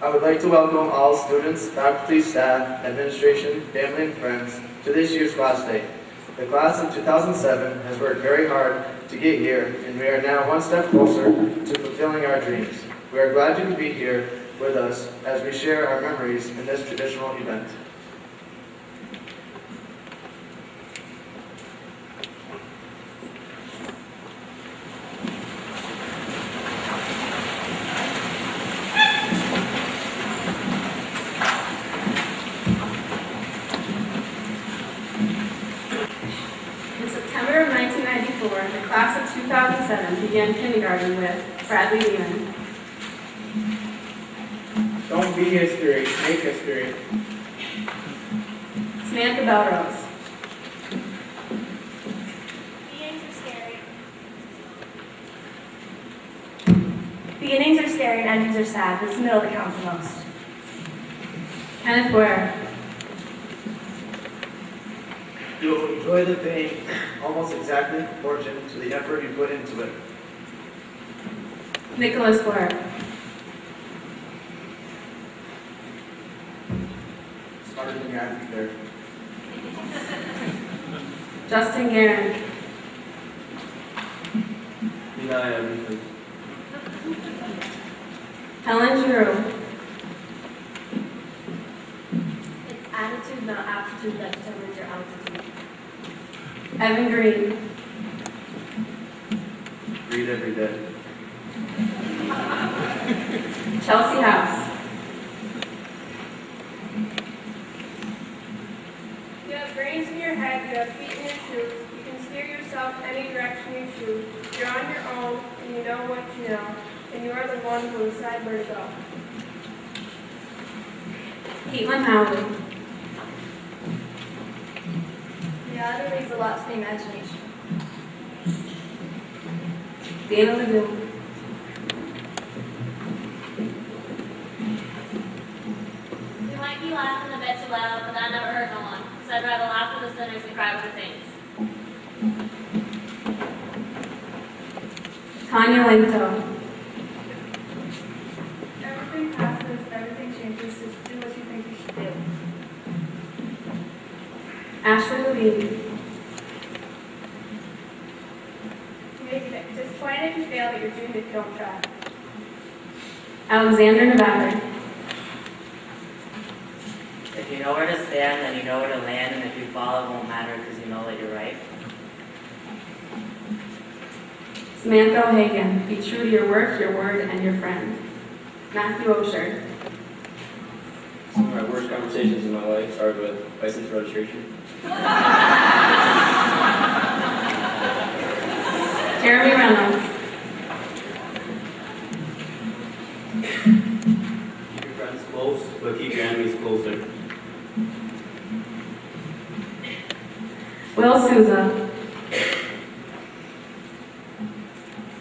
I would like to welcome all students, faculty, staff, administration, family, and friends to this year's class day. The class of 2007 has worked very hard to get here, and we are now one step closer to fulfilling our dreams. We are glad you could be here with us as we share our memories in this traditional event. The class of 2007 began kindergarten with Bradley Lehman. Don't be history, make history. Samantha Belrose. Beginnings are scary and endings are sad. It's the middle that counts the most. Kenneth Boyer. You'll enjoy the pain almost exactly proportioned to the effort you put into it. Nicholas Boyer. Smarter than your average there. Justin Guerin. Deny everything. Helen Giroux. It's attitude, not aptitude, that determines your altitude. Evan Green. Read every day. Chelsea House. You have brains in your head, you have feet in your shoes, you can steer yourself any direction you choose. You're on your own, and you know what you know, and you are the one who will decide where to go. Caitlin Howley. Reality leaves a lot to the imagination. Dana Lagoon. You might be laughing a bit too loud, but that never hurt no one. So I'd rather laugh with the sinners than cry with the saints. Tanya Langto. Everything passes, everything changes, just do what you think you should do. Ashley Levine. Disappointed if you fail, but you're doomed if you don't try. Alexander Navarre. If you know where to stand, then you know where to land, and if you fall, it won't matter because you know that you're right. Samantha O'Hagan. Be true to your work, your word, and your friend. Matthew Osher. Some of my worst conversations in my life started with license registration. Jeremy Reynolds. Keep your friends close, but keep your enemies closer. Will Souza.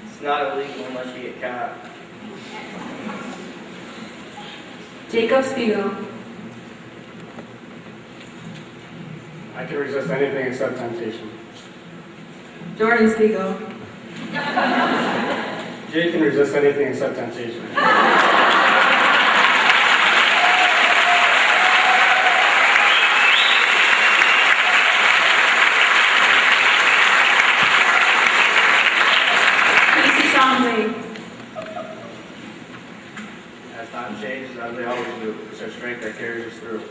It's not illegal unless you get caught. Jacob Spiegel. I can resist anything except temptation. Jordan Spiegel. Jay can resist anything except temptation. Casey to change, as they always do. It's our strength that carries us through.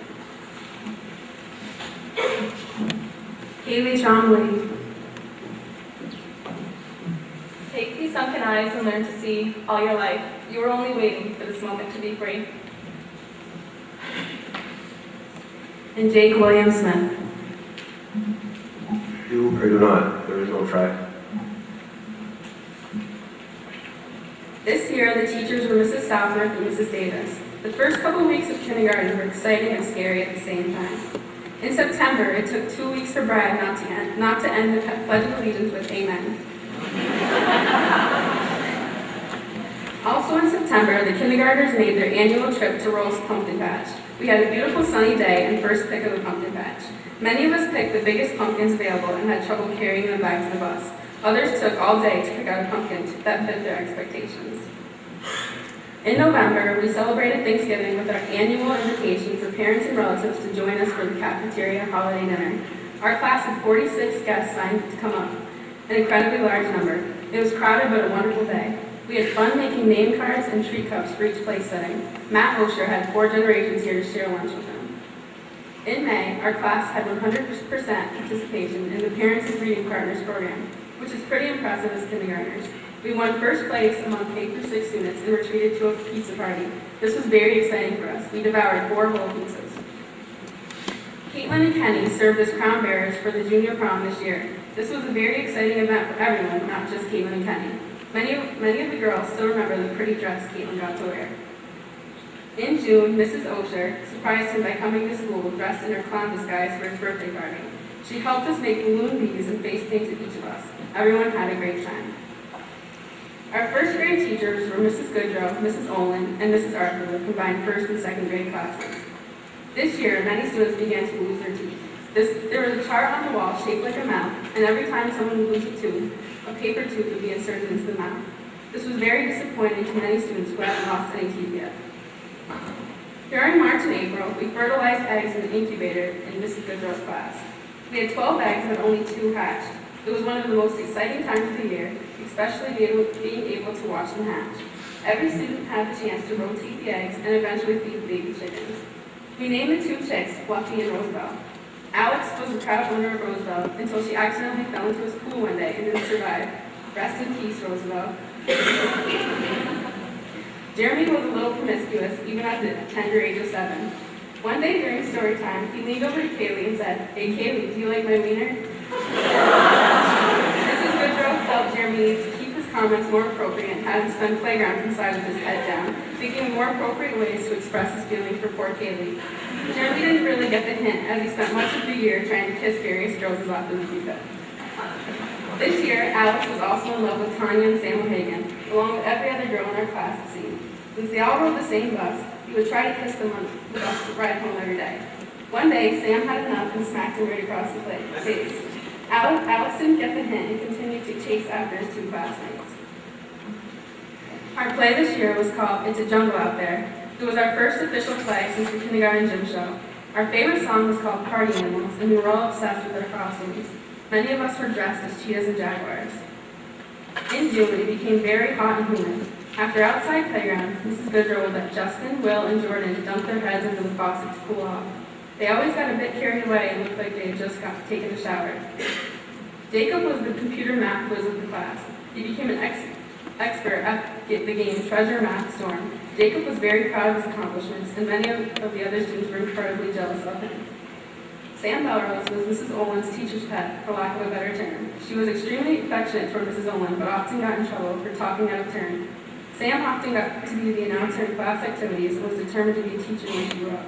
Haley Chomley. Take these sunken eyes and learn to see all your life. You were only waiting for this moment to be free. And Jake William Smith. Do or do not, there is no try. This year, the teachers were Mrs. Southworth and Mrs. Davis. The first couple weeks of kindergarten were exciting and scary at the same time. In September, it took 2 weeks for Brad not to end the Pledge of Allegiance with Amen. Also in September, the kindergartners made their annual trip to Roll's Pumpkin Patch. We had a beautiful sunny day and first pick of the pumpkin patch. Many of us picked the biggest pumpkins available and had trouble carrying them back to the bus. Others took all day to pick out a pumpkin that fit their expectations. In November, we celebrated Thanksgiving with our annual invitation for parents and relatives to join us for the cafeteria holiday dinner. Our class had 46 guests signed to come up, an incredibly large number. It was crowded but a wonderful day. We had fun making name cards and treat cups for each place setting. Matt Osher had 4 generations here to share lunch with him. In May, our class had 100% participation in the Parents as Reading Partners program, which is pretty impressive as kindergartners. We won first place among K through 6 students and were treated to a pizza party. This was very exciting for us. We devoured 4 whole pizzas. Caitlin and Kenny served as crown bearers for the junior prom this year. This was a very exciting event for everyone, not just Caitlin and Kenny. Many of the girls still remember the pretty dress Caitlin got to wear. In June, Mrs. Osher surprised him by coming to school dressed in her clown disguise for his birthday party. She helped us make balloon beads and face painted each of us. Everyone had a great time. Our first grade teachers were Mrs. Goodrow, Mrs. Olin, and Mrs. Arthur with combined first and second grade classes. This year, many students began to lose their teeth. There was a chart on the wall shaped like a mouth, and every time someone would lose a tooth, a paper tooth would be inserted into the mouth. This was very disappointing to many students who hadn't lost any teeth yet. During March and April, we fertilized eggs in the incubator in Mrs. Goodrow's class. We had 12 eggs, but only 2 hatched. It was one of the most exciting times of the year, especially being able to watch them hatch. Every student had the chance to rotate the eggs and eventually feed the baby chickens. We named the 2 chicks Fluffy and Rosabelle. Alex was the proud owner of Rosabelle until she accidentally fell into his pool one day and didn't survive. Rest in peace, Rosabelle. Jeremy was a little promiscuous, even at the tender age of 7. One day during story time, he leaned over to Kaylee and said, "Hey Kaylee, do you like my wiener?" Mrs. Goodrow felt Jeremy needed to keep his comments more appropriate and had him spend playgrounds inside with his head down, thinking of more appropriate ways to express his feelings for poor Kaylee. Jeremy didn't really get the hint, as he spent much of the year trying to kiss various girls as often as he could. This year, Alex was also in love with Tanya and Sam O'Hagan, along with every other girl in our class, it seemed. Since they all rode the same bus, he would try to kiss them on the bus ride home every day. One day, Sam had enough and smacked him right across the face. Alex didn't get the hint and continued to chase after his 2 classmates. Our play this year was called It's a Jungle Out There. It was our first official play since the kindergarten gym show. Our favorite song was called Party Animals, and we were all obsessed with our costumes. Many of us were dressed as cheetahs and jaguars. In June, it became very hot and humid. After outside playground, Mrs. Goodrow would let Justin, Will, and Jordan dunk their heads into the faucet to cool off. They always got a bit carried away and looked like they had just taken a shower. Jacob was the computer math whiz of the class. He became an expert at the game Treasure Math Storm. Jacob was very proud of his accomplishments, and many of the other students were incredibly jealous of him. Sam Belrose was Mrs. Olin's teacher's pet, for lack of a better term. She was extremely affectionate toward Mrs. Olin, but often got in trouble for talking out of turn. Sam often got to be the announcer in class activities and was determined to be a teacher when she grew up.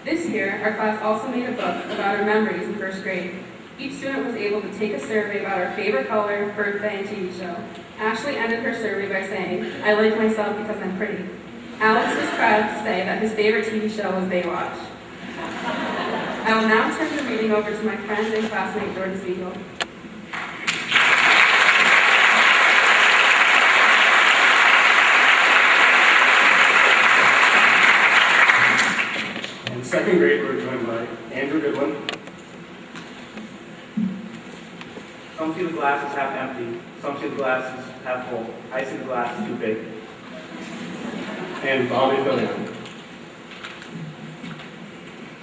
This year, our class also made a book about our memories in first grade. Each student was able to take a survey about our favorite color, birthday, and TV show. Ashley ended her survey by saying, "I like myself because I'm pretty." Alex was proud to say that his favorite TV show was Baywatch. I will now turn the reading over to my friend and classmate, Jordan Spiegel. In 2nd grade, we were joined by Andrew Goodwin. Some see the glass as half empty, some see the glass as half full. I see the glass as too big. and Bobby Fillion.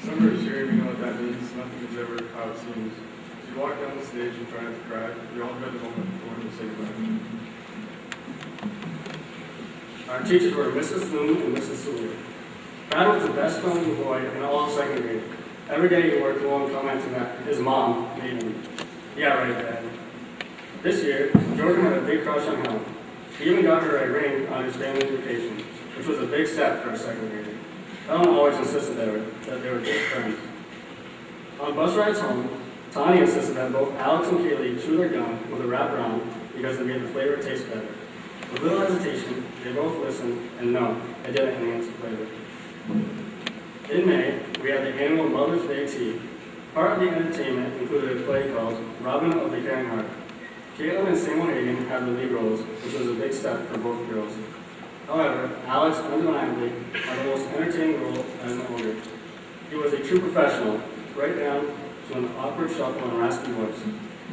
Some are sure we know what that means. Nothing is ever how it seems. As you walk down the stage and try not to cry, we all dread the moment before we say goodbye. Our teachers were Mrs. Sloom and Mrs. Sewell. Brad was the best smelling boy in all of second grade. Every day he worked along commenting that his mom made him. Yeah, right, Dad. This year, Jordan had a big crush on Helen. He even got her a ring on his family vacation, which was a big step for a second grader. Helen always insisted that they were good friends. On bus rides home, Tani insisted that both Alex and Kaylee chew their gum with a wraparound because it made the flavor taste better. With little hesitation, they both listened, and no, it didn't enhance the flavor. In May, we had the annual Mother's Day tea. Part of the entertainment included a play called Robin of the Caring Heart. Caitlin and Samuel Hagan had the lead roles, which was a big step for both girls. However, Alex undeniably had the most entertaining role as an ogre. He was a true professional, right down to an awkward shuffle and raspy voice.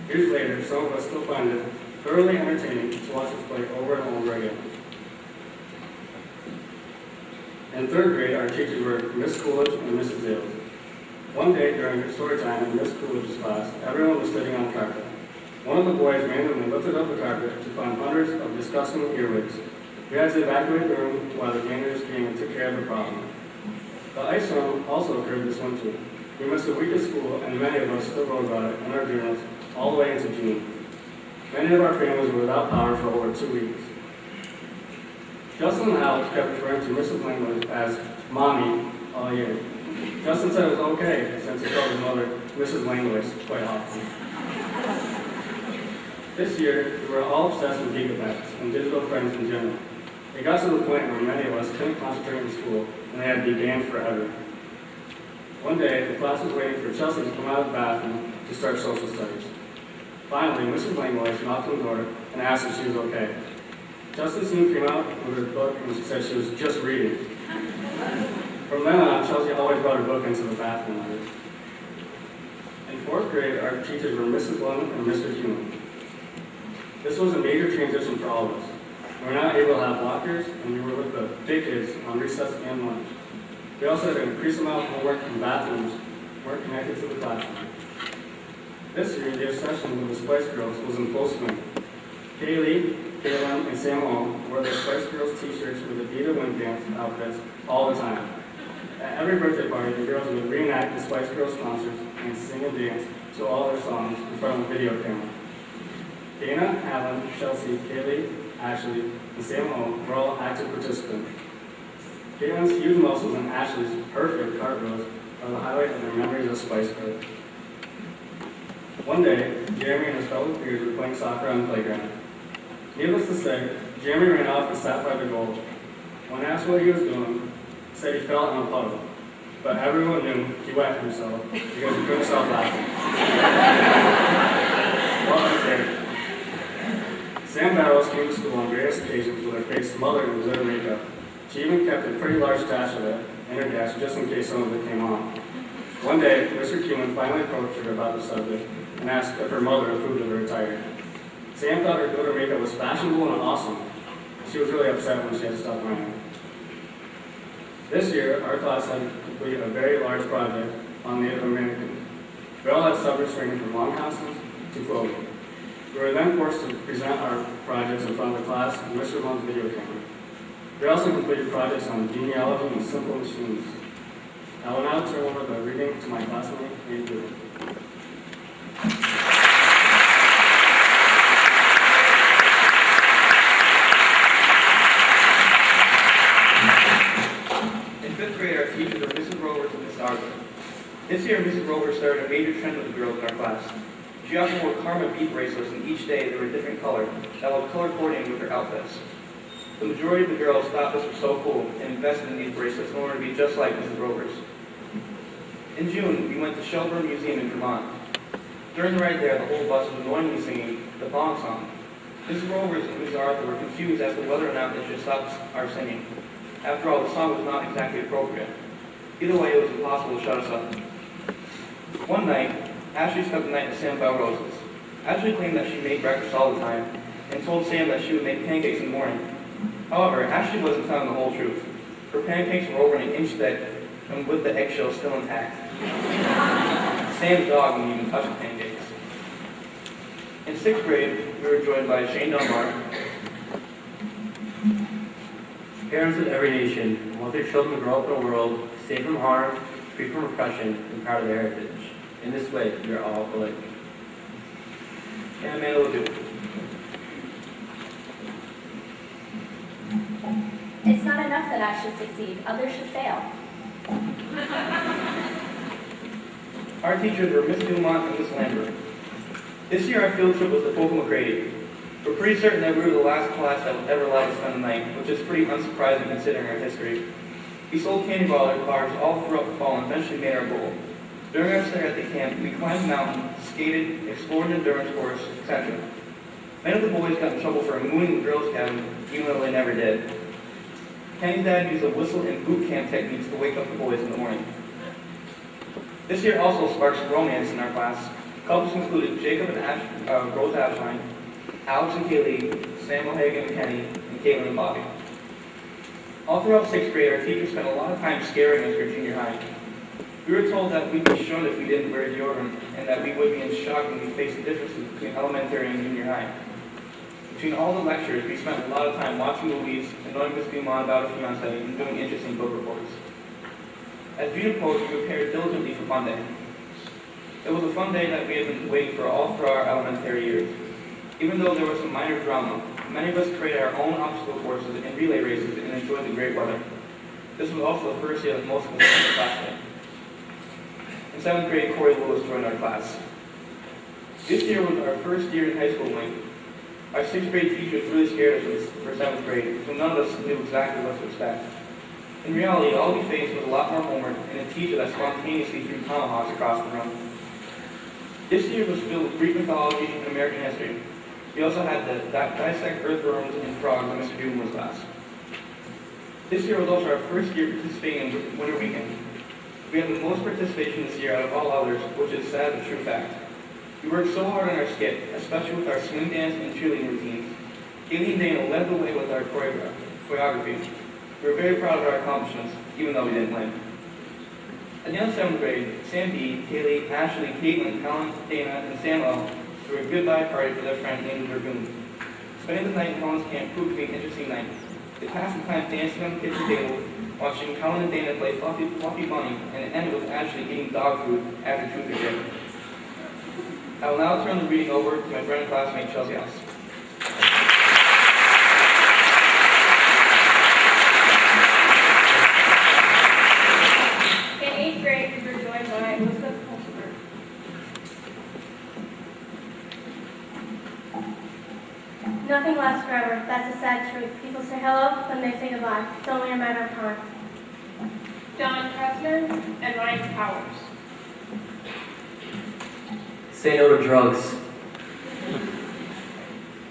Years later, some of us still find it thoroughly entertaining to watch us play over and over again. In third grade, our teachers were Miss Coolidge and Mrs. Ailes. One day during story time in Miss Coolidge's class, everyone was sitting on the carpet. One of the boys randomly lifted up the carpet to find hundreds of disgusting earwigs. We had to evacuate the room while the janitors came and took care of the problem. The ice storm also occurred this winter. We missed a week of school, and many of us still wrote about it in our journals all the way into June. Many of our families were without power for over 2 weeks. Justin and Alex kept referring to Mrs. Langley as Mommy all year. Justin said it was okay since he called his mother Mrs. Langley quite often. This year, we were all obsessed with gigabits and digital friends in general. It got to the point where many of us couldn't concentrate in school, and they had to be banned forever. One day, the class was waiting for Chelsea to come out of the bathroom to start social studies. Finally, Mrs. Langlois knocked on the door and asked if she was okay. Chelsea soon came out with her book, and she said she was just reading. From then on, Chelsea always brought her book into the bathroom with her. In fourth grade, our teachers were Mrs. Lund and Mr. Hume. This was a major transition for all of us. We were now able to have lockers, and we were with the big kids on recess and lunch. We also had an increased amount of homework and bathrooms weren't connected to the classroom. This year, the obsession with the Spice Girls was in full swing. Kaylee, Kaylin, and Sam Home wore their Spice Girls t-shirts with Adidas wind dance outfits all the time. At every birthday party, the girls would reenact the Spice Girls concerts and sing and dance to all their songs in front of a video camera. Dana, Alan, Chelsea, Kaylee, Ashley, and Sam Home were all active participants. Caitlin's huge muscles and Ashley's perfect cartwheels are the highlight of their memories of Spice Girls. One day, Jeremy and his fellow peers were playing soccer on the playground. Needless to say, Jeremy ran off and sat by the goal. When asked what he was doing, he said he fell in a puddle. But everyone knew he wet himself because he couldn't stop laughing. Well, okay. Sam Barrows came to school on various occasions with her face smothered in glitter makeup. She even kept a pretty large stash of it in her desk just in case some of it came on. One day, Mr. Kuhn finally approached her about the subject and asked if her mother approved of her attire. Sam thought her glitter makeup was fashionable and awesome. She was really upset when she had to stop wearing it. This year, our class had to complete a very large project on Native Americans. We all had subjects ranging from longhouses to clothing. We were then forced to present our projects in front of the class and Mr. Lund's video camera. We also completed projects on genealogy and simple machines. I will now turn over the reading to my classmate, Nate Goodwin. In fifth grade, our teachers were Mrs. Rovers and Mrs. Arthur. This year, Mrs. Rovers started a major trend with the girls in our class. She often wore karma bead bracelets, and each day they were a different color, that was color coordinating with her outfits. The majority of the girls thought this was so cool and invested in these bracelets in order to be just like Mrs. Rovers. In June, we went to Shelburne Museum in Vermont. During the ride there, the whole bus was annoyingly singing the Bong song. Mrs. Rovers and Mrs. Arthur were confused as to whether or not they should stop our singing. After all, the song was not exactly appropriate. Either way, it was impossible to shut us up. One night, Ashley spent the night at Sam Balrose's. Ashley claimed that she made breakfast all the time and told Sam that she would make pancakes in the morning. However, Ashley wasn't telling the whole truth. Her pancakes were over an inch thick and with the eggshell still intact. Sam's dog wouldn't even touch the pancakes. In 6th grade, we were joined by Shane Dunbar, Parents of every nation want their children to grow up in a world safe from harm, free from oppression, and proud of their heritage. In this way, we are all alike. and Amanda LeDoux. It's not enough that I should succeed, others should fail. Our teachers were Miss Dumont and Miss Lambert. This year, our field trip was to Poca McCready. We're pretty certain that we were the last class that was ever allowed to spend the night, which is pretty unsurprising considering our history. We sold candy bars all throughout the fall and eventually made our goal. During our stay at the camp, we climbed the mountain, skated, explored an endurance course, etc. Many of the boys got in trouble for mooning the girls' cabin, even though they never did. Kenny's dad used a whistle and boot camp techniques to wake up the boys in the morning. This year also sparked some romance in our class. Couples included Jacob and Rose Ashline, Alex and Kaylee, Sam O'Hagan and Kenny, and Caitlin and Bobby. All throughout 6th grade, our teachers spent a lot of time scaring us for junior high. We were told that we'd be shunned if we didn't wear deodorant, and that we would be in shock when we faced the differences between elementary and junior high. Between all the lectures, we spent a lot of time watching movies, annoying Miss Dumont about a fiancé, and doing interesting book reports. As junior coach, we prepared diligently for Fun Day. It was a fun day that we had been waiting for all through our elementary years. Even though there was some minor drama, many of us created our own obstacle courses and relay races and enjoyed the great weather. This was also the first year that most of us went to class day. In 7th grade, Corey Lewis joined our class. This year was our first year in high school wing. Our 6th grade teachers really scared us for 7th grade, so none of us knew exactly what to expect. In reality, all we faced was a lot more homework and a teacher that spontaneously threw tomahawks across the room. This year was filled with Greek mythology and American history. We also had to dissect earthworms and frogs in Mr. Dumont's class. This year was also our first year participating in Winter Weekend. We had the most participation this year out of all others, which is sad but true fact. We worked so hard on our skit, especially with our swing dance and cheerleading routines. Kaylee and Dana led the way with our choreography. We were very proud of our accomplishments, even though we didn't win. At the end of 7th grade, Sam B, Kaylee, Ashley, Caitlin, Helen, Dana, and Samuel threw a goodbye party for their friend named Dragoon. Spending the night in Helen's camp proved to be an interesting night. They passed the time dancing on the kitchen table, watching Helen and Dana play Fluffy Bunny, and it ended with Ashley eating dog food after Truth or Dare. I will now turn the reading over to my friend and classmate Chelsea House. In 8th grade, we were joined by Elizabeth Holzberg. Nothing lasts forever. That's a sad truth. People say hello, then they say goodbye. It's only a matter of time. John Pressman and Ryan Powers. Say no to drugs.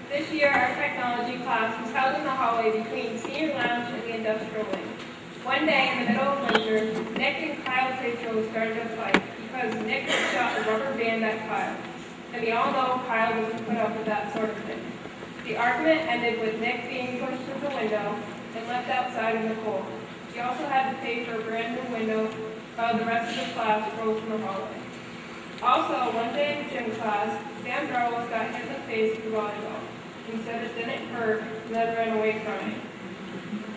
This year, our technology class was held in the hallway between senior lounge and the industrial wing. One day in the middle of winter, Nick and Kyle Tatro started a fight because Nick had shot a rubber band at Kyle. And we all know Kyle doesn't put up with that sort of thing. The argument ended with Nick being pushed through the window and left outside in the cold. He also had to pay for a brand new window while the rest of the class rose from the hallway. Also, one day in gym class, Sam Darwell got hit in the face with a volleyball. He said it didn't hurt and then ran away crying.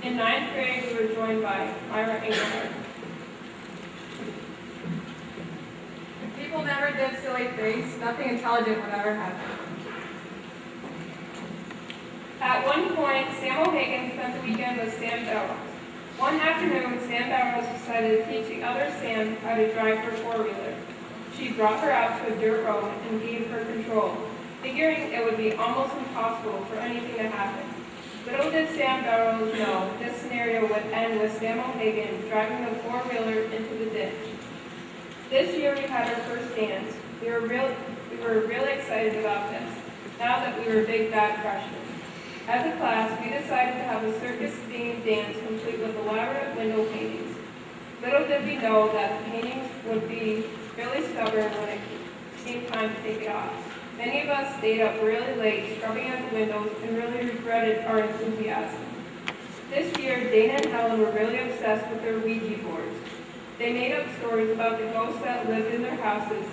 In 9th grade, we were joined by Myra Engelhardt. People never did silly things. Nothing intelligent would ever happen. At one point, Sam O'Hagan spent the weekend with Sam Darwell. One afternoon, Sam Darwell decided to teach the other Sam how to drive her four-wheeler. She brought her out to a dirt road and gave her control, figuring it would be almost impossible for anything to happen. Little did Sam Darwell know this scenario would end with Sam O'Hagan driving the four-wheeler into the ditch. This year we had our first dance. We were really excited about this, now that we were big bad freshmen. As a class, we decided to have a circus-themed dance complete with elaborate window paintings. Little did we know that the paintings would be really stubborn when it came time to take it off. Many of us stayed up really late, scrubbing at the windows, and really regretted our enthusiasm. This year, Dana and Helen were really obsessed with their Ouija boards. They made up stories about the ghosts that lived in their houses,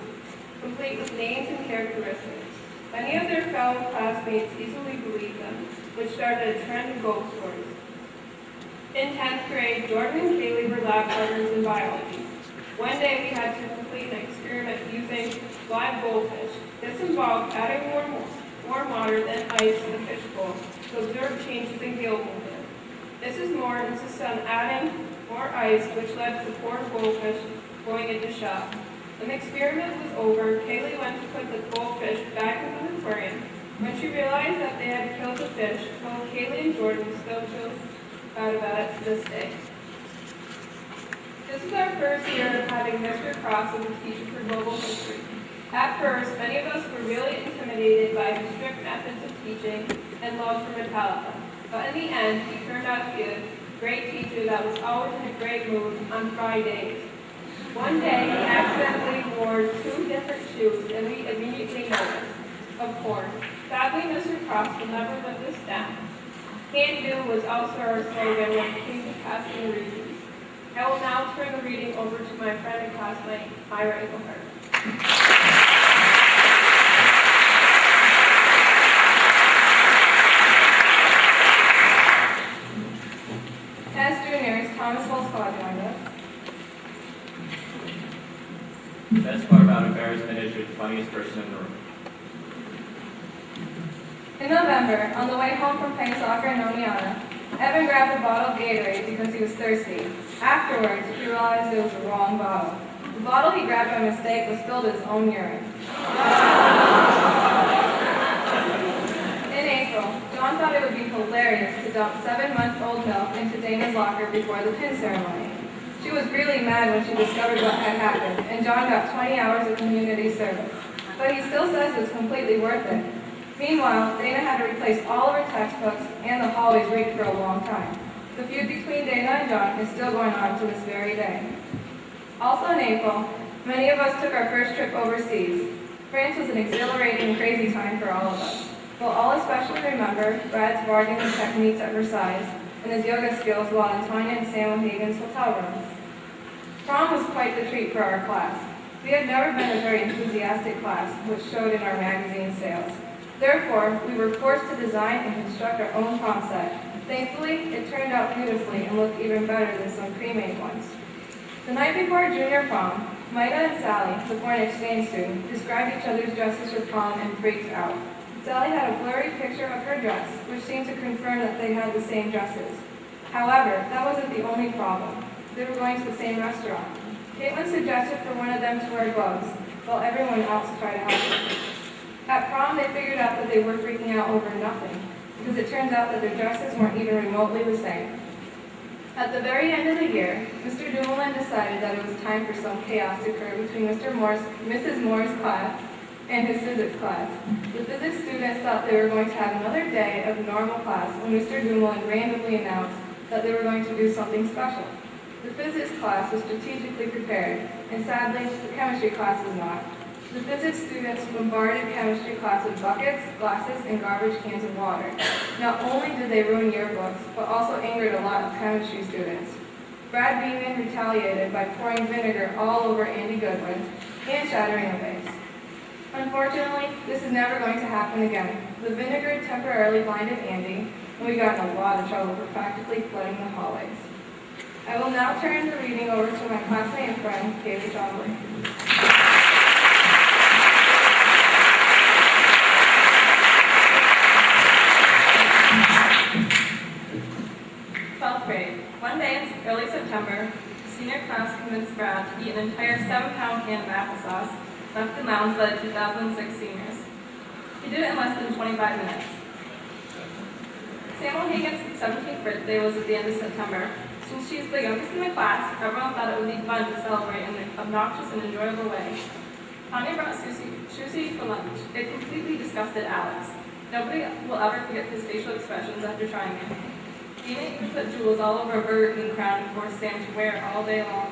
complete with names and characteristics. Many of their fellow classmates easily believed them, which started a trend of ghost stories. In 10th grade, Jordan and Kaylee were lab partners in biology. One day we had to complete an experiment using live goldfish. This involved adding warm water than ice to the fish bowl to observe changes in gill movement. Mrs. Moore insisted on adding more ice, which led to the poor goldfish going into shock. When the experiment was over, Kaylee went to put the goldfish back into the aquarium. When she realized that they had killed the fish, both Kaylee and Jordan still feel bad about it to this day. This is our first year of having Mr. Cross as a teacher for global history. At first, many of us were really intimidated by his strict methods of teaching and love for Metallica. But in the end, he turned out to be a great teacher that was always in a great mood on Fridays. One day, he accidentally wore 2 different shoes, and we immediately noticed. Of course, sadly, Mr. Cross will never live this down. Can do was also our slogan when it came to passing the reasons. I will now turn the reading over to my friend and classmate, Myra Engelhardt. As juniors, Thomas Volkswagen joined us. The best part about embarrassment is you're the funniest person in the room. In November, on the way home from playing soccer in Oneonta, Evan grabbed a bottle of Gatorade because he was thirsty. Afterwards, he realized it was the wrong bottle. The bottle he grabbed by mistake was filled with his own urine. In April, John thought it would be hilarious to dump 7-month-old milk into Dana's locker before the pin ceremony. She was really mad when she discovered what had happened, and John got 20 hours of community service. But he still says it's completely worth it. Meanwhile, Dana had to replace all of her textbooks, and the hallways reeked for a long time. The feud between Dana and John is still going on to this very day. Also in April, many of us took our first trip overseas. France was an exhilarating, crazy time for all of us. We'll all especially remember Brad's bargaining techniques at Versailles and his yoga skills while in Tanya and Sam Hagen's hotel room. Prom was quite the treat for our class. We had never been a very enthusiastic class, which showed in our magazine sales. Therefore, we were forced to design and construct our own prom set. Thankfully, it turned out beautifully and looked even better than some pre-made ones. The night before junior prom, Maida and Sally, the foreign exchange student, described each other's dresses for prom and freaked out. Sally had a blurry picture of her dress, which seemed to confirm that they had the same dresses. However, that wasn't the only problem. They were going to the same restaurant. Caitlin suggested for one of them to wear gloves, while everyone else tried to help her. At prom, they figured out that they were freaking out over nothing, because it turns out that their dresses weren't even remotely the same. At the very end of the year, Mr. Dumoulin decided that it was time for some chaos to occur between Mrs. Moore's class and his physics class. The physics students thought they were going to have another day of normal class when Mr. Dumoulin randomly announced that they were going to do something special. The physics class was strategically prepared, and sadly, the chemistry class was not. The physics students bombarded chemistry class with buckets, glasses, and garbage cans of water. Not only did they ruin yearbooks, but also angered a lot of chemistry students. Brad Beeman retaliated by pouring vinegar all over Andy Goodwin and shattering a vase. Unfortunately, this is never going to happen again. The vinegar temporarily blinded Andy, and we got in a lot of trouble for practically flooding the hallways. I will now turn the reading over to my classmate and friend, Kaylee Trombley. 12th grade. One day in early September, the senior class convinced Brad to eat an entire 7-pound can of applesauce left in the lounge by the 2006 seniors. He did it in less than 25 minutes. Samuel Hagan's 17th birthday was at the end of September. Since she's the youngest in the class, everyone thought it would be fun to celebrate in an obnoxious and enjoyable way. Tanya brought sushi for lunch. It completely disgusted Alex. Nobody will ever forget his facial expressions after trying it. Dina even put jewels all over a Burger King crown and forced Sam to wear it all day long.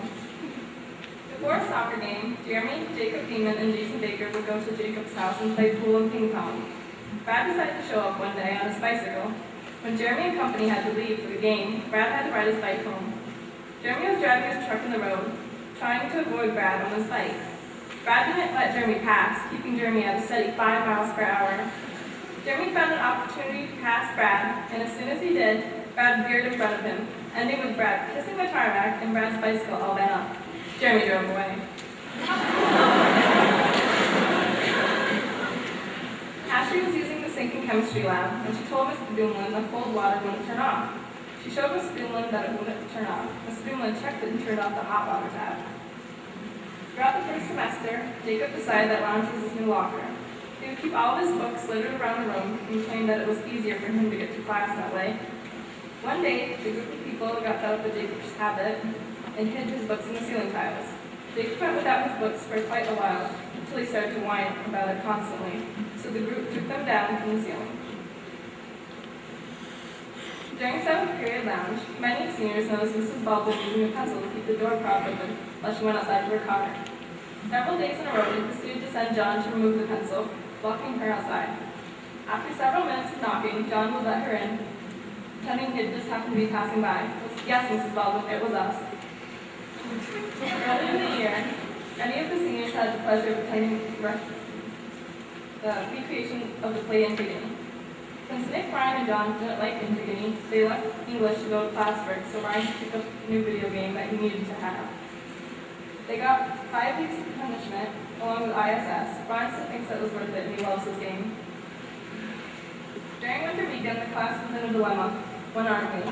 Before a soccer game, Jeremy, Jacob Beeman, and Jason Baker would go to Jacob's house and play pool and ping pong. Brad decided to show up one day on his bicycle. When Jeremy and company had to leave for the game, Brad had to ride his bike home. Jeremy was driving his truck in the road, trying to avoid Brad on his bike. Brad didn't let Jeremy pass, keeping Jeremy at a steady 5 miles per hour. Jeremy found an opportunity to pass Brad, and as soon as he did, Brad veered in front of him, ending with Brad kissing the tarmac and Brad's bicycle all bent up. Jeremy drove away. Ashley was using the sink in chemistry lab when she told Mr. Doomlin the cold water wouldn't turn off. She showed Mr. Doomlin that it wouldn't turn off. Mr. Doomlin checked it and turned off the hot water tap. Throughout the first semester, Jacob decided that lounge was his new locker. He would keep all of his books littered around the room and claimed that it was easier for him to get to class that way. One day, the group of people got fed up with Jacob's habit and hid his books in the ceiling tiles. Jacob went without his books for quite a while, until he started to whine about it constantly, so the group took them down from the ceiling. During 7th period lounge, many seniors noticed Mrs. Baldwin using a pencil to keep the door propped open while she went outside to her car. Several days in a row, they proceeded to send John to remove the pencil, blocking her outside. After several minutes of knocking, John would let her in, pretending he had just happened to be passing by. Yes, Mrs. Baldwin, it was us. Early in the year, many of the seniors had the pleasure of attending the recreation of the play Antigone. Since Nick, Ryan, and John didn't like Antigone, they left English to go to class break so Ryan could pick up a new video game that he needed to have. They got 5 weeks of punishment, along with ISS. Ryan still thinks that was worth it and he loves his game. During winter weekend, the class was in a dilemma. When aren't we?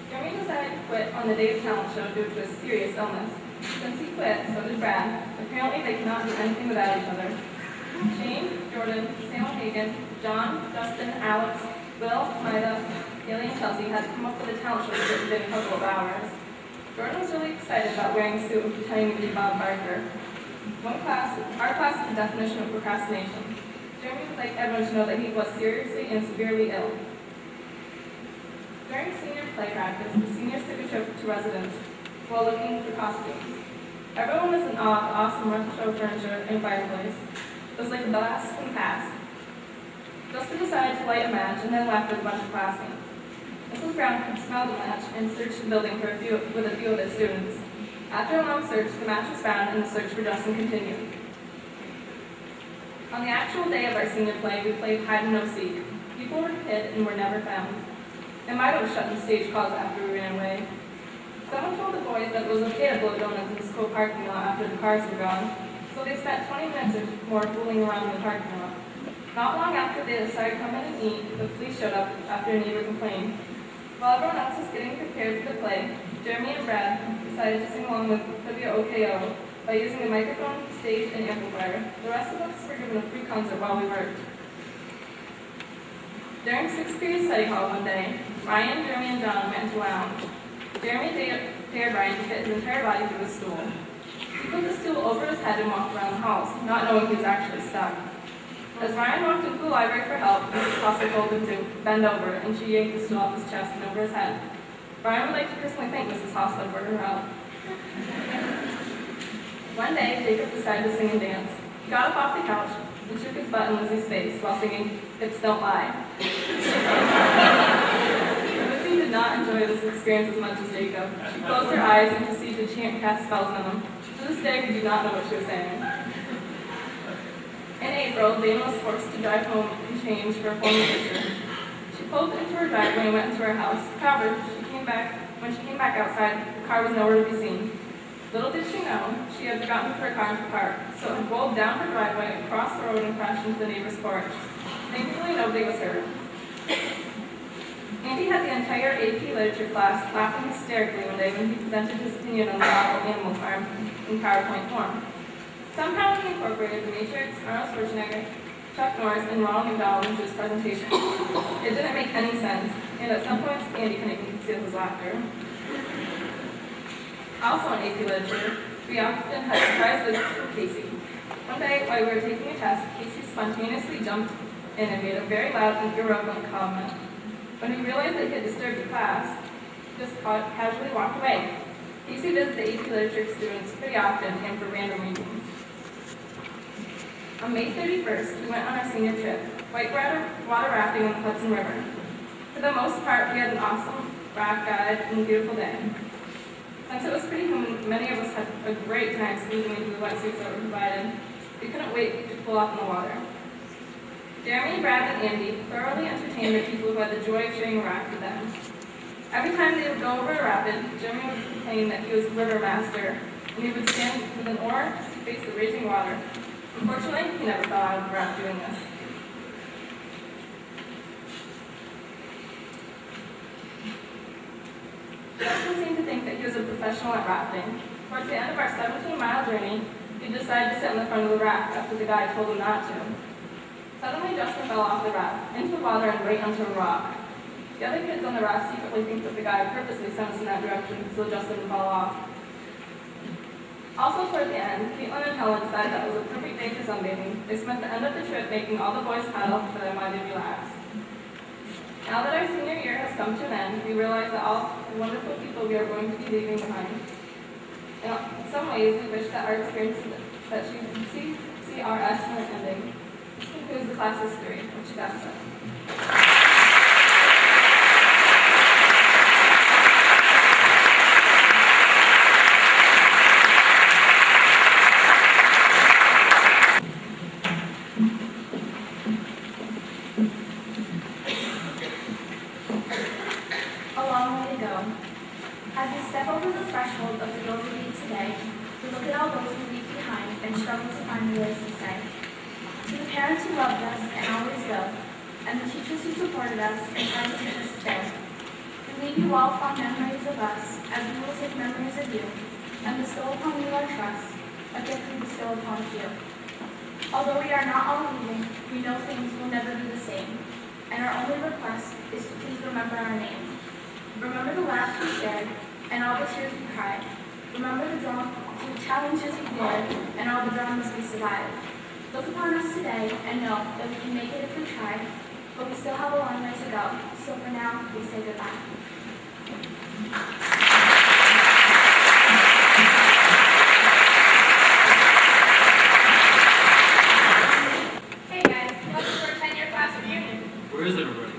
Jeremy decided to quit on the day of talent show due to a serious illness. Since he quit, so did Brad. Apparently they cannot do anything without each other. Shane, Jordan, Sam Hagan, John, Justin, Alex, Will, Maida, Haley, and Chelsea had to come up with a talent show script within a couple of hours. Jordan was really excited about wearing a suit and pretending to be Bob Barker. Our class is the definition of procrastination. Jeremy would like everyone to know that he was seriously and severely ill. During senior play practice, the seniors took a trip to residence while looking for costumes. Everyone was in awe of the awesome retro furniture and fireplace. It was like a blast from the past. Justin decided to light a match and then left with a bunch of classmates. Mrs. Brown could smell the match and searched the building with a few of the students. After a long search, the match was found and the search for Justin continued. On the actual day of our senior play, we played hide and no seek. People were hid and were never found. It might have shut the stage calls after we ran away. Someone told the boys that it was okay to blow donuts in the school parking lot after the cars were gone, so they spent 20 minutes or more fooling around in the parking lot. Not long after they decided to come in and eat, the police showed up after a neighbor complained. While everyone else was getting prepared for the play, Jeremy and Brad decided to sing along with WOKO by using a microphone, stage, and amplifier. The rest of us were given a free concert while we worked. During 6th period study hall one day, Ryan, Jeremy, and John went into lounge. Jeremy dared Ryan to fit his entire body through the stool. He put the stool over his head and walked around the halls, not knowing he was actually stuck. As Ryan walked into the library for help, Mrs. Foster told him to bend over, and she yanked the stool off his chest and over his head. Ryan would like to personally thank Mrs. Hostler for her help. One day, Jacob decided to sing and dance. He got up off the couch and shook his butt in Lizzie's face while singing "Hips Don't Lie." Lizzie did not enjoy this experience as much as Jacob. She closed her eyes and proceeded to chant cast spells on them. To this day, we do not know what she was saying. In April, Dana was forced to drive home and change for a formal picture. She pulled into her driveway and went into her house. However, when she came back outside, the car was nowhere to be seen. Little did she know, she had forgotten her car in the park, so it rolled down her driveway, across the road, and crashed into the neighbor's porch. Thankfully, nobody was hurt. Andy had the entire AP Literature class laughing hysterically one day when he presented his opinion on the novel Animal Farm in PowerPoint form. Somehow he incorporated The Matrix, Arnold Schwarzenegger, Chuck Norris, and Ronald McDonald into his presentation. It didn't make any sense, and at some points Andy couldn't even conceal his laughter. Also in AP Literature, we often had surprise visits from Casey. One day, while we were taking a test, Casey spontaneously jumped in and made a very loud and irreverent comment. When he realized that he had disturbed the class, he just casually walked away. Casey visits the AP Literature students pretty often and for random reasons. On May 31st, we went on our senior trip, whitewater rafting on the Hudson River. For the most part, we had an awesome raft guide and a beautiful day. Since it was pretty humid, many of us had a great time squeezing into the wetsuits that were provided. We couldn't wait to pull off in the water. Jeremy, Brad, and Andy thoroughly entertained the people who had the joy of sharing a raft with them. Every time they would go over a rapid, Jeremy would complain that he was river master, and he would stand with an oar to face the raging water. Unfortunately, he never fell out of the raft doing this. Justin seemed to think that he was a professional at rafting. Towards the end of our 17-mile journey, he decided to sit on the front of the raft after the guide told him not to. Suddenly, Justin fell off the raft, into the water and right onto a rock. The other kids on the raft secretly think that the guide purposely sent us in that direction so Justin would fall off. Also toward the end, Caitlin and Helen decided that it was a perfect day for sunbathing. They spent the end of the trip making all the boys paddle for them while they relaxed. Now that our senior year has come to an end, we realize that all the wonderful people we are going to be leaving behind. In some ways, we wish that our experiences at CCRS weren't ending. This concludes the class history of 2007. A long way to go. As we step over the threshold of the door we leave today, we look at all those we leave behind and struggle to find a place to stay. To the parents who loved us and always will, and the teachers who supported us and tried to teach us still, we leave you all fond memories of us, as we will take memories of you, and bestow upon you our trust, a gift we bestow upon you. Although we are not all leaving, we know things will never be the same, and our only request is to please remember our name. Remember the laughs we shared, and all the tears we cried. Remember the challenges we dared, and all the dramas we survived. Look upon us today and know that we can make it if we try, but we still have a long way to go. So for now, we say goodbye. Hey guys, welcome to our 10-year class reunion. Where is everybody?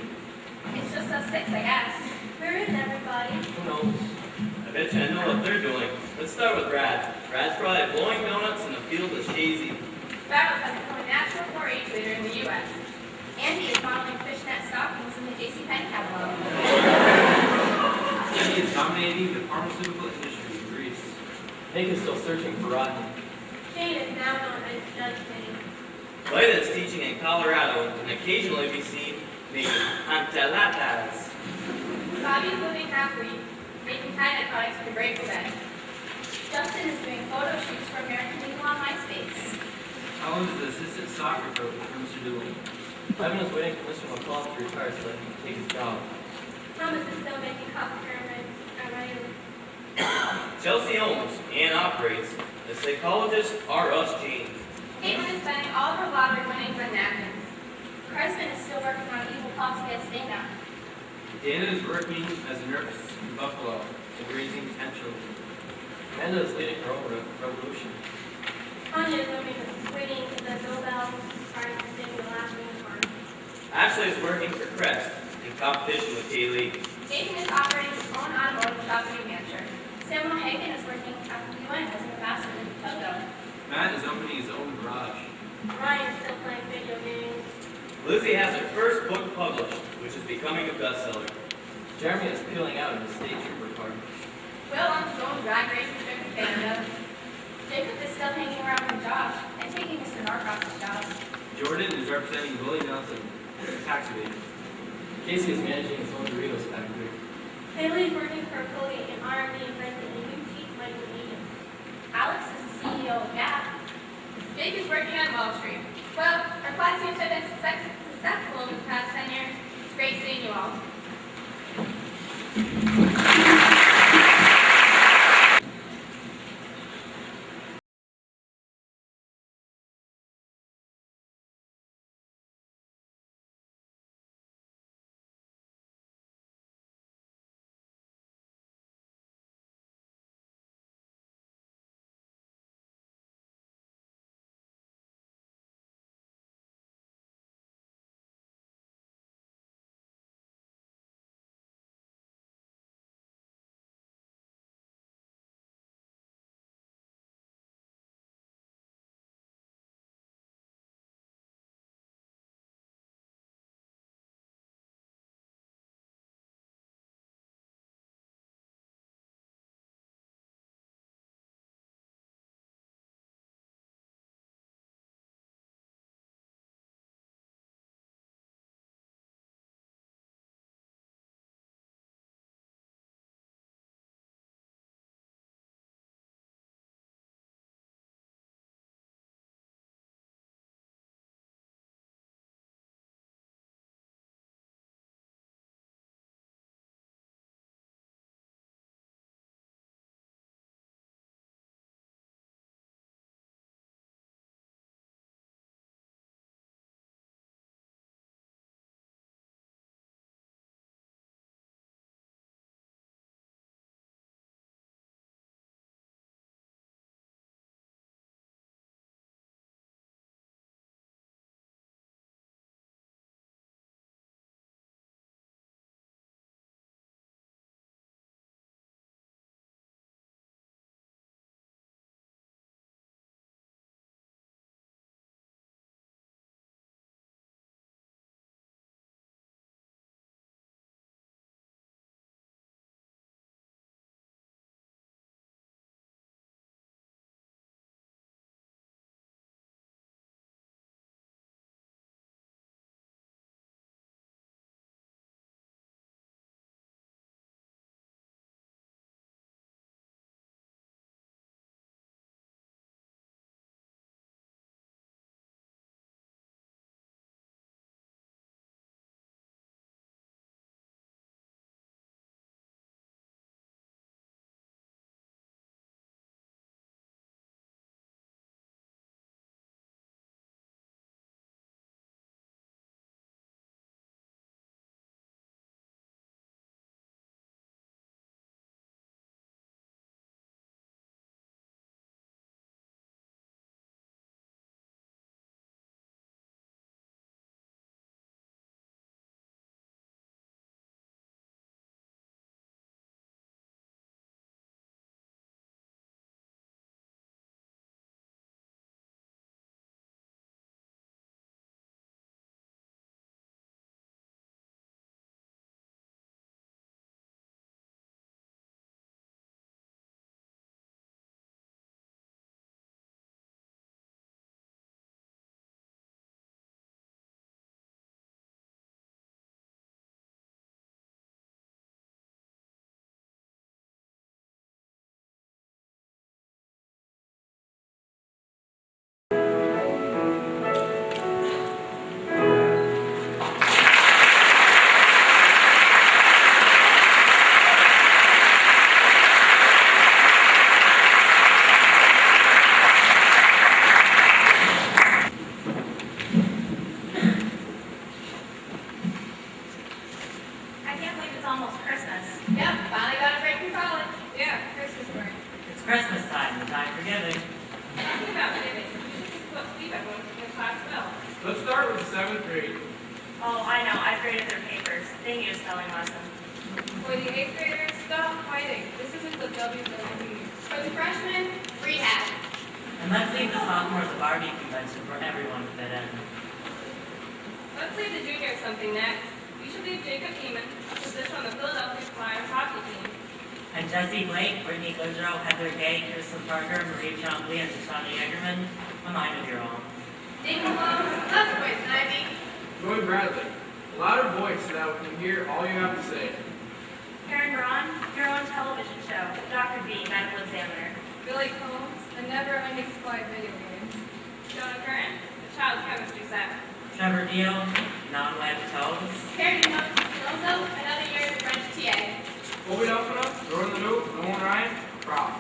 It's just us 6, I guess. Where is everybody? Who knows? I bet you I know what they're doing. Let's start with Brad. Brad's probably blowing donuts in the field of Chazy. Travis has become a national 4-H leader in the U.S. Andy is modeling fishnet stockings in the J.C. Penney catalog. He is dominating the pharmaceutical industry in Greece. Hank is still searching for Rodney. Jane is now known as Judge Jane. Lloyd is teaching in Colorado and can occasionally be seen making antelatas. Bobby is living happily, making tie-dye products for the Grateful Dead. Justin is doing photo shoots for American Eagle on MySpace. Alan is the assistant soccer coach for Mr. Dooley. Evan is waiting for Mr. McCall to retire so that he can take his job. Thomas is still making coffee pyramids at Riley. Chelsea owns and operates the Psychologist R. Us Jane. Caitlin is spending all of her lottery winnings on napkins. Kreisman is still working on evil Popsicle stand-up. Dana is working as a nurse in Buffalo and raising 10 children. Amanda is leading her own revolution. Tanya is waiting for the doorbell party to sing the last unicorn. Ashley is working for Crest in competition with Kaylee. Nathan is operating his own automotive shop in New Hampshire. Samuel Hagen is working at the UN as an ambassador to Togo. Matt is opening his own garage. Ryan is still playing video games. Lizzie has her first book published, which is becoming a bestseller. Jeremy is peeling out in the state trooper car. Will owns his own drag racing trip to Canada. Jacob is still hanging around with Josh and taking Mr. Norcross's job. Jordan is representing Willie Nelson, tax evader. Casey is managing his own Doritos factory. Haley is working for Cody and R&D inventing a new teeth whitening agent. Alex is the CEO of Gap. Jake is working on Wall Street. Well, our class seems to have been successful in the past 10 years. It's great seeing you all. almost Christmas. Yep, finally got a break from college. Yeah, Christmas break. It's Christmas time, the time for giving. Talking about giving, you should leave everyone in class well. Let's start with the 7th grade. Oh, I know, I graded their papers. They need a spelling lesson. For the 8th graders, stop fighting. This isn't the WWE. For the freshmen, rehab. And let's leave the sophomores a Barbie convention for everyone to fit in. Let's leave the juniors something next. We should leave Jacob Eamon a position on the Philadelphia Flyers hockey team. And Jesse Blake, Brittany Goodrow, Heather Gay, Kirsten Parker, Marie Chombley, and Shawnee Eggerman, a mind of your own. Ding along, lots of poison ivy. Joy Bradley. A louder voice so that we can hear all you have to say. Karen Braun, your own television show. Dr. B, medical examiner. Billy Combs, a never-ending supply of video games. Jonah Curran, the child's chemistry set. Trevor Dio, non-webbed toes. Karen also another year as a French TA. Colby Delphina, Jordan Lanoux, Nolan Ryan, proud.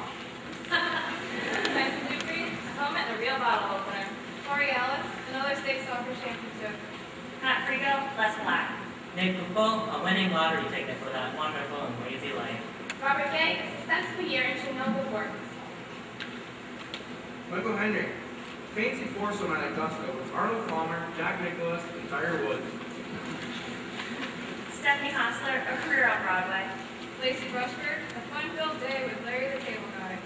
Tyson Dupree, a helmet and a real bottle opener. Corey Ellis, another state soccer championship. Matt Frigo, less black. Nick Pupo, a winning lottery ticket for that wonderful and lazy life. Robert Gay, a successful year in Chernobyl works. Michael Henry. Fancy foursome at Augusta with Arnold Palmer, Jack Nicholas, and Tiger Woods. Stephanie Hostler, a career on Broadway. Lacey Rushford, a fun-filled day with Larry the Cable Guy.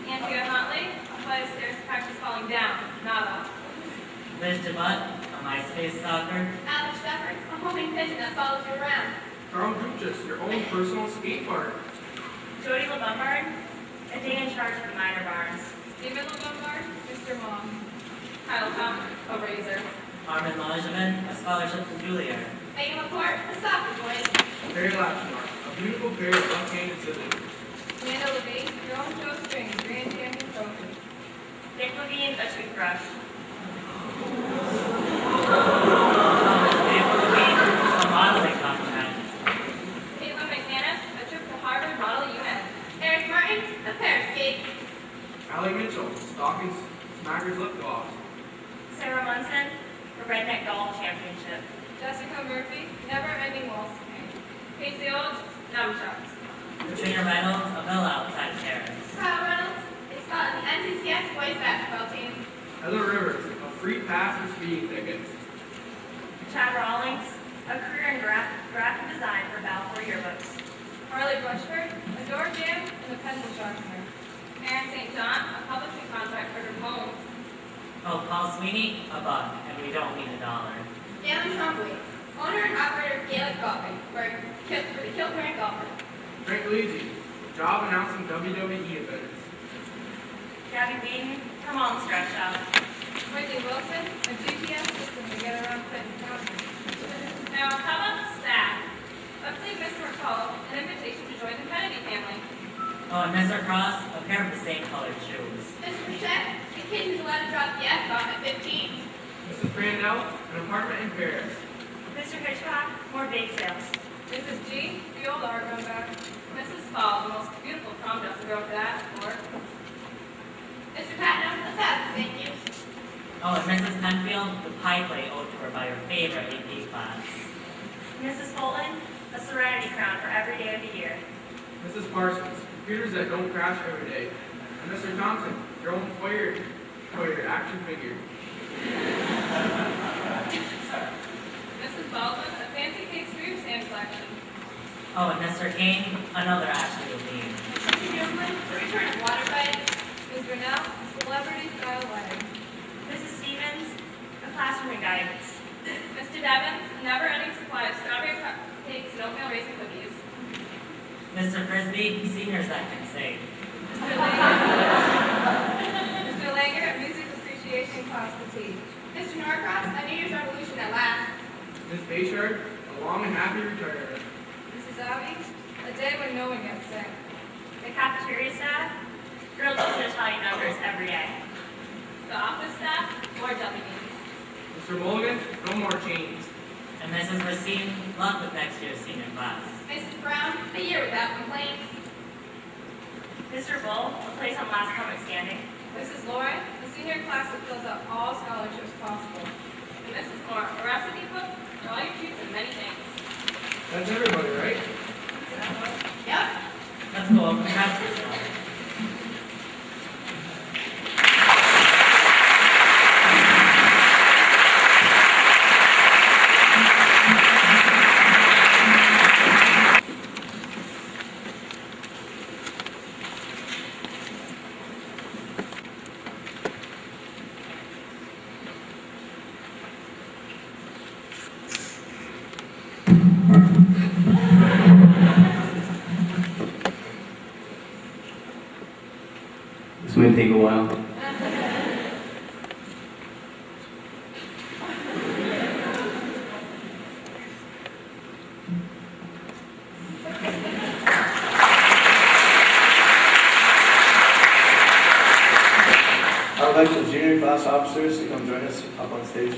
Andrea Huntley, a flight of stairs to practice falling down, not up. Liz DeButt, a MySpace stalker. Alex Shepard, a homing pigeon that follows you around. Carl Duchess, your own personal skate park. Jody LeBombard, a day in charge of the minor barns. Stephen LeBombard, Mr. Mom. Kyle Palmer, a razor. Armin Langevin, a scholarship from Juilliard. Megan McCourt, a soccer boy. Terry Latchmore, a beautiful pair of left-handed scissors. Amanda Levine, your own show string, Grand Canyon Trophy. Dick Levine, a toothbrush. Thomas Levine, a modeling contest. Caitlin McManus, a trip to Harvard Model UN. Eric Martin, a pair of skates. Allie Mitchell, Stockings, Smackers lip gloss. Sarah Munson, a redneck golf championship. Jessica Murphy, never-ending waltz pain. Casey Olds, nunchucks. Katrina Reynolds, a villa outside of Paris. Kyle Reynolds, is on the NCCS boys basketball team. Heather Rivers, a free pass for speeding tickets. Chad Rawlings, a career in graphic design for Balfour yearbooks. Harley Brushford, a door jam and a pencil sharpener. Aaron St. John, a publishing contract for her poems. Oh, Paul Sweeney, a buck, and we don't need $1. Galen Trombley, owner and operator of Gaelic Golfing, for the Kilburn Golfer. Frank Luigi, job announcing WWE events. Gabby Beaton, her mom stretched out. Wendy Wilson, a GPS system to get around Clinton County. Now, how about the staff? Let's leave Mr. McCall an invitation to join the Kennedy family. Oh, and Mr. Cross, a pair of the same colored shoes. Mr. Bichette, the kid who's allowed to drop the F-bomb at 15. Mrs. Brandell, an apartment in Paris. Mr. Hitchcock, more bake sales. Mrs. G, the old Argonne back. Mrs. Spall, the most beautiful prom dress a girl could ask for. Mr. Patnam, 1,000 thank yous. Oh, and Mrs. Penfield, the pie plate owed to her by her favorite AP class. Mrs. Fulton, a serenity crown for every day of the year. Mrs. Parsons, computers that don't crash every day. And Mr. Thompson, your own Foyer action figure. Mrs. Baldwin, a fancy case for your sand collection. Oh, and Mr. Kane, another Ashley Levine. Mr. Newman, the return of water bikes. Ms. Grinnell, a celebrity-style wedding. Mrs. Stevens, a classroom guidance. Mr. Devins, a never-ending supply of strawberry cakes and oatmeal raisin cookies. Mr. Frisbee, seniors that can sing. Mr. Langer, a music appreciation class to teach. Mr. Norcross, a New Year's revolution that lasts. Ms. Bayshard, a long and happy retirement. Mrs. Abbey, a day when no one gets sick. The cafeteria staff, grilled cheese and Italian numbers every day. The office staff, more dummy beans. Mr. Mulligan, no more chains. And Mrs. Racine, luck with next year's senior class. Mrs. Brown, a year without complaints. Mr. Bull, a place on last comic standing. Mrs. Lauren, a senior class that fills out all scholarships possible. And Mrs. Moore, a recipe book for all your treats and many things. That's everybody, right? going to take a while. I would like the junior class officers to come join us up on stage.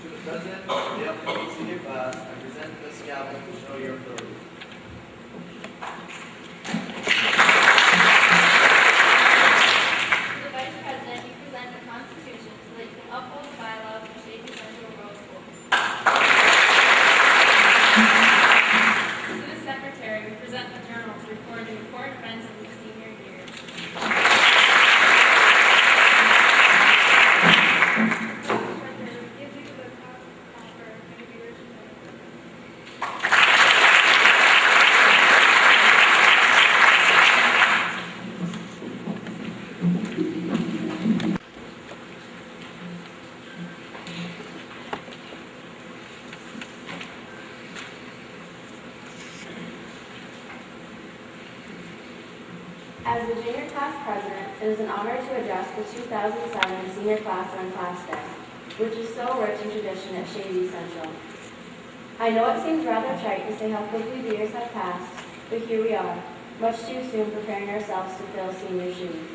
To the president of the upcoming senior class, I present this gavel to show your authority. To the Vice President, we present the Constitution so that you can uphold the bylaws of Chazy Central Rural School. To the Secretary, we present the journal to record the important events of your senior year. As the junior class president, it is an honor to address the 2007 senior class on Class Day, which is so rich in tradition at Chazy Central. I know it seems rather trite to say how quickly the years have passed, but here we are, much too soon preparing ourselves to fill senior shoes.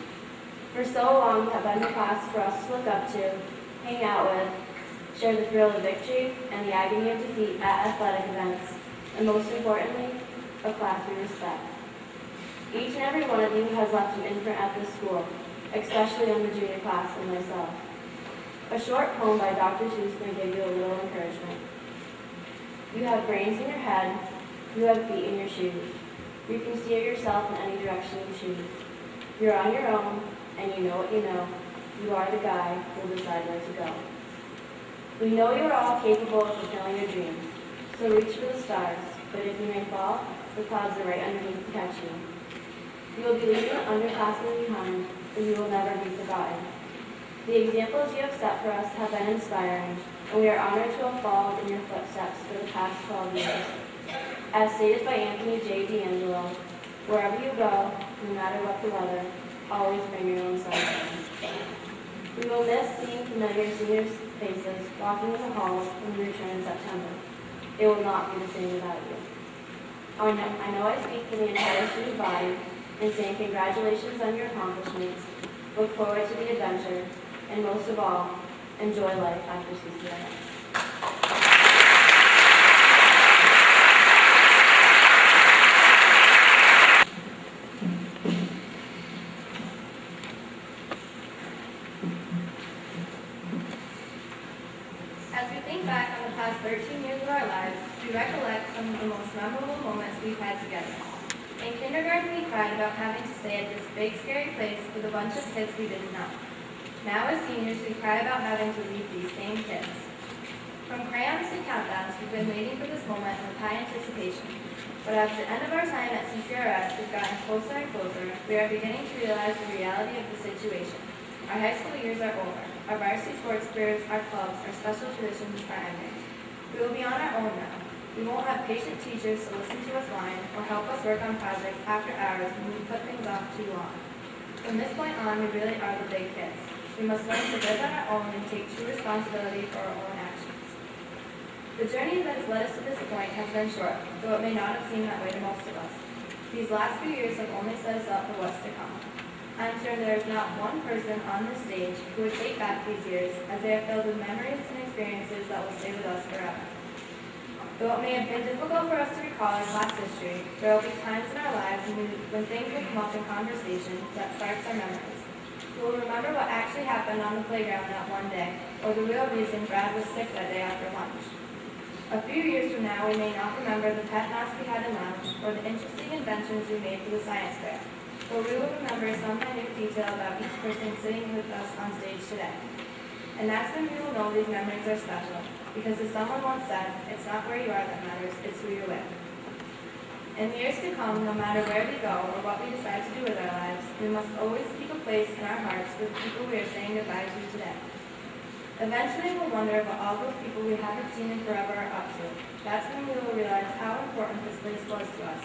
For so long you have been the class for us to look up to, hang out with, share the thrill of victory and the agony of defeat at athletic events, and most importantly, a class we respect. Each and every one of you has left an imprint at this school, especially on the junior class and myself. A short poem by Dr. Seuss may give you a little encouragement. You have brains in your head, you have feet in your shoes. You can steer yourself in any direction you choose. You're on your own, and you know what you know. You are the guy who'll decide where to go. We know you are all capable of fulfilling your dreams, so reach for the stars, but if you may fall, the clouds are right underneath to catch you. You will be leaving underclassmen behind, but you will never be forgotten. The examples you have set for us have been inspiring, and we are honored to have followed in your footsteps for the past 12 years. As stated by Anthony J. D'Angelo, wherever you go, no matter what the weather, always bring your own sunshine. We will miss seeing familiar senior faces walking in the halls when we return in September. It will not be the same without you. I know I speak for the entire student body in saying congratulations on your accomplishments, look forward to the adventure, and most of all, enjoy life after CCRS. As we think back on the past 13 years of our lives, we recollect some of the most memorable moments we've had together. In kindergarten, we cried about having to stay at this big, scary place with a bunch of kids we didn't know. Now, as seniors, we cry about having to leave these same kids. From crayons to countdowns, we've been waiting for this moment with high anticipation. But as the end of our time at CCRS has gotten closer and closer, we are beginning to realize the reality of the situation. Our high school years are over. Our varsity sports careers, our clubs, our special traditions are ending. We will be on our own now. We won't have patient teachers to listen to us whine or help us work on projects after hours when we put things off too long. From this point on, we really are the big kids. We must learn to live on our own and take true responsibility for our own actions. The journey that has led us to this point has been short, though it may not have seemed that way to most of us. These last few years have only set us up for what's to come. I am sure there is not one person on this stage who would take back these years, as they are filled with memories and experiences that will stay with us forever. Though it may have been difficult for us to recall our class history, there will be times in our lives when things will come up in conversation that sparks our memories. We will remember what actually happened on the playground that one day, or the real reason Brad was sick that day after lunch. A few years from now, we may not remember the pet mouse we had in lunch, or the interesting inventions we made for the science fair, but we will remember some minute detail about each person sitting with us on stage today. And that's when we will know these memories are special, because as someone once said, it's not where you are that matters, it's who you're with. In the years to come, no matter where we go or what we decide to do with our lives, we must always keep a place in our hearts for the people we are saying goodbye to today. Eventually, we'll wonder what all those people we haven't seen in forever are up to. That's when we will realize how important this place was to us.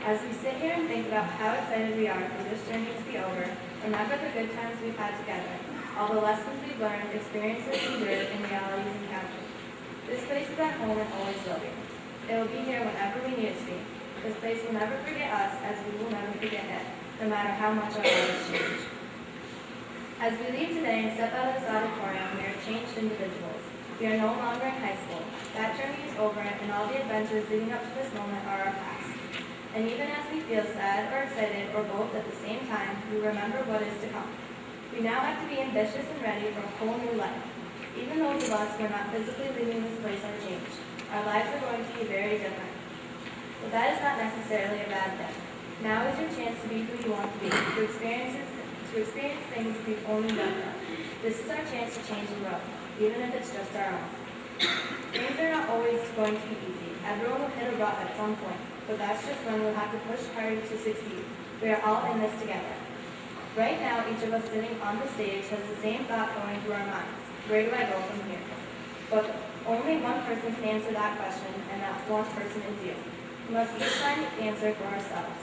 As we sit here and think about how excited we are for this journey to be over, remember the good times we've had together, all the lessons we've learned, experiences endured, and realities encountered. This place is at home and always will be. It will be here whenever we need it to be. This place will never forget us, as we will never forget it, no matter how much our lives change. As we leave today and step out of this auditorium, we are changed individuals. We are no longer in high school. That journey is over, and all the adventures leading up to this moment are our past. And even as we feel sad or excited, or both at the same time, we remember what is to come. We now have to be ambitious and ready for a whole new life. Even those of us who are not physically leaving this place are changed. Our lives are going to be very different. But that is not necessarily a bad thing. Now is your chance to be who you want to be, to experience things we've only done well. This is our chance to change and grow, even if it's just our own. Things are not always going to be easy. Everyone will hit a rut at some point, but that's just when we'll have to push harder to succeed. We are all in this together. Right now, each of us sitting on the stage has the same thought going through our minds. Where do I go from here? But only one person can answer that question, and that one person is you. We must each find the answer for ourselves.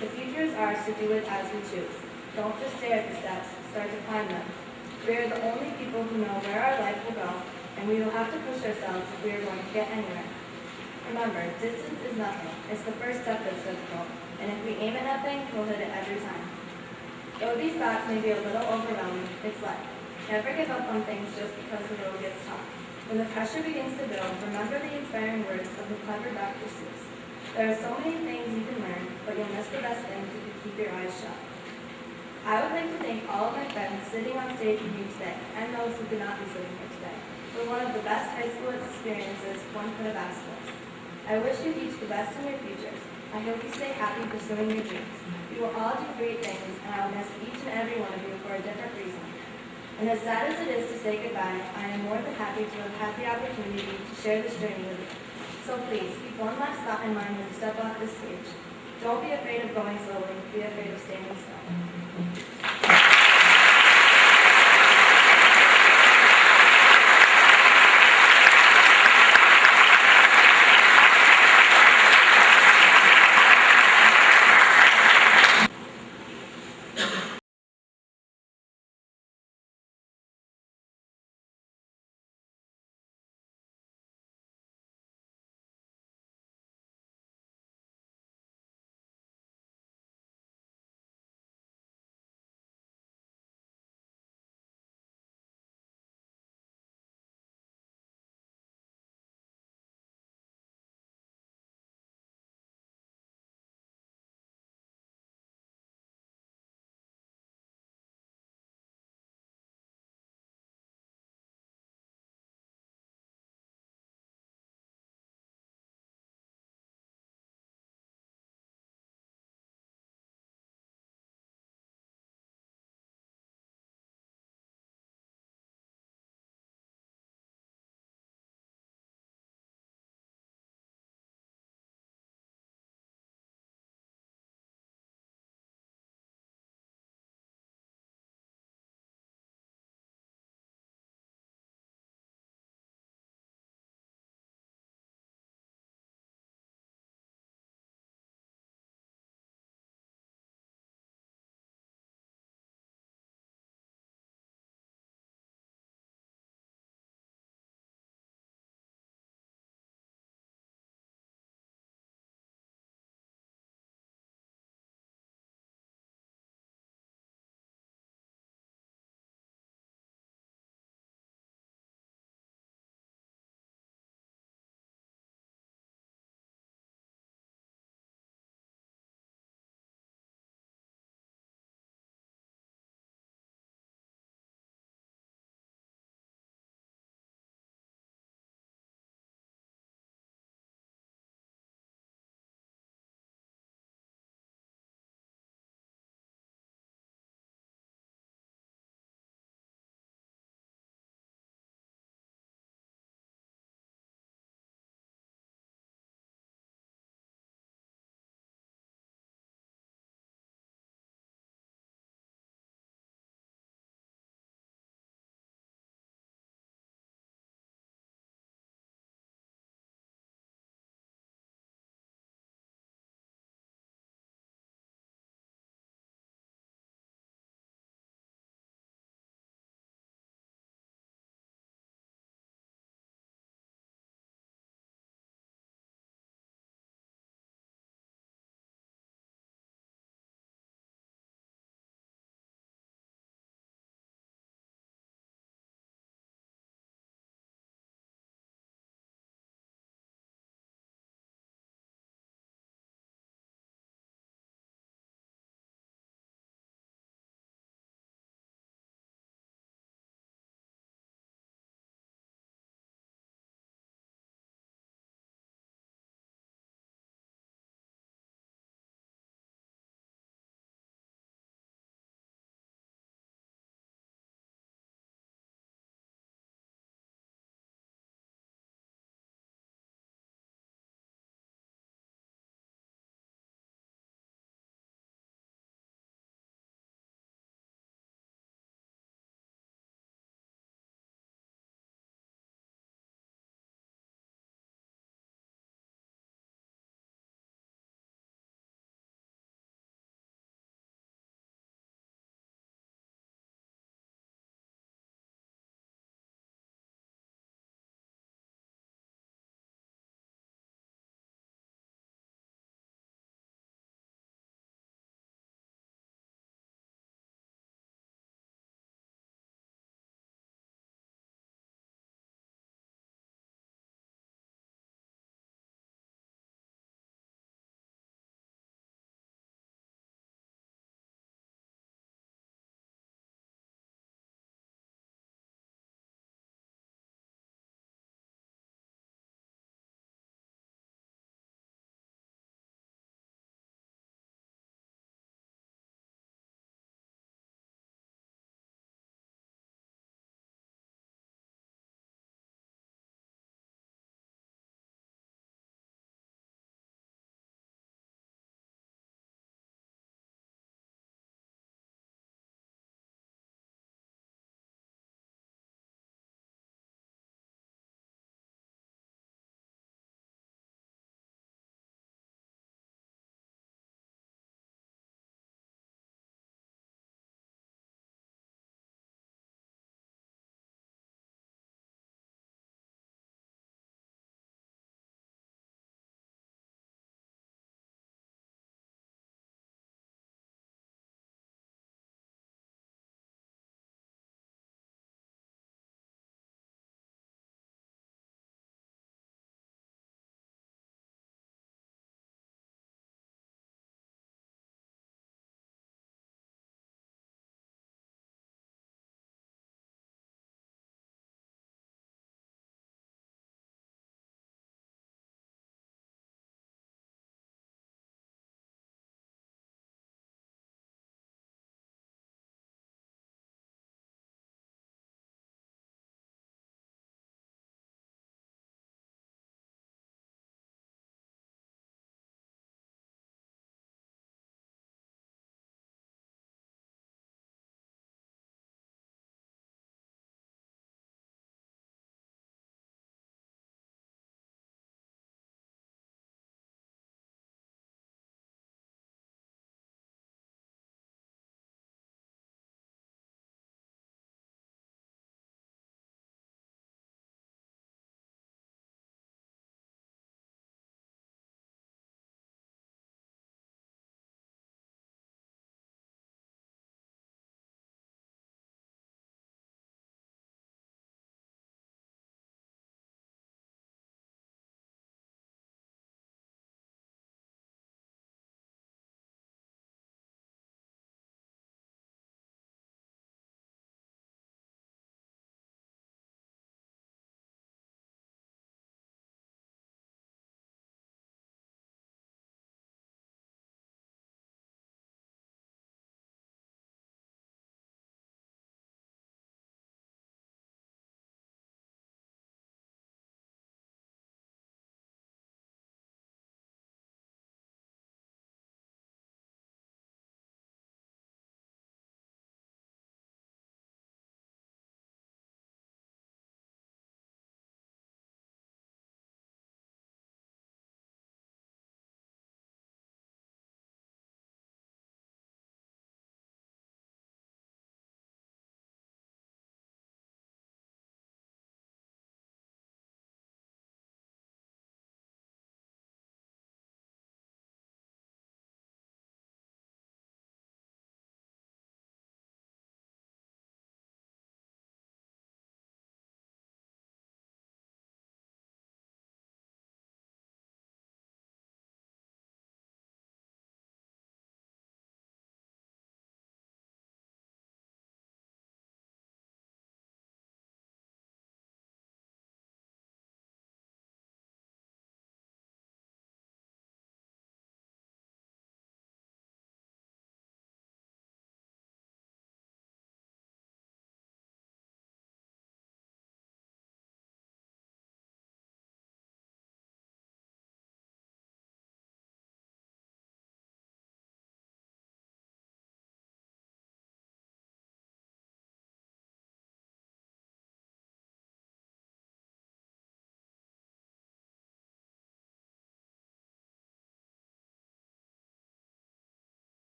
The future is ours to do it as we choose. Don't just stare at the steps, start to climb them. We are the only people who know where our life will go, and we will have to push ourselves if we are going to get anywhere. Remember, distance is nothing. It's the first step that's difficult, and if we aim at nothing, we'll hit it every time. Though these thoughts may be a little overwhelming, it's life. Never give up on things just because the road gets tough. When the pressure begins to build, remember the inspiring words of the clever Dr. Seuss. There are so many things you can learn, but you'll miss the best things if you keep your eyes shut. I would like to thank all of my friends sitting on stage with me today, and those who could not be sitting here today, for one of the best high school experiences one could have asked for. I wish you each the best in your futures. I hope you stay happy pursuing your dreams. You will all do great things, and I will miss each and every one of you for a different reason. And as sad as it is to say goodbye, I am more than happy to have had the opportunity to share this journey with you. So please, keep one last thought in mind when you step off this stage. Don't be afraid of going slowly, be afraid of standing still.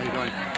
How you going?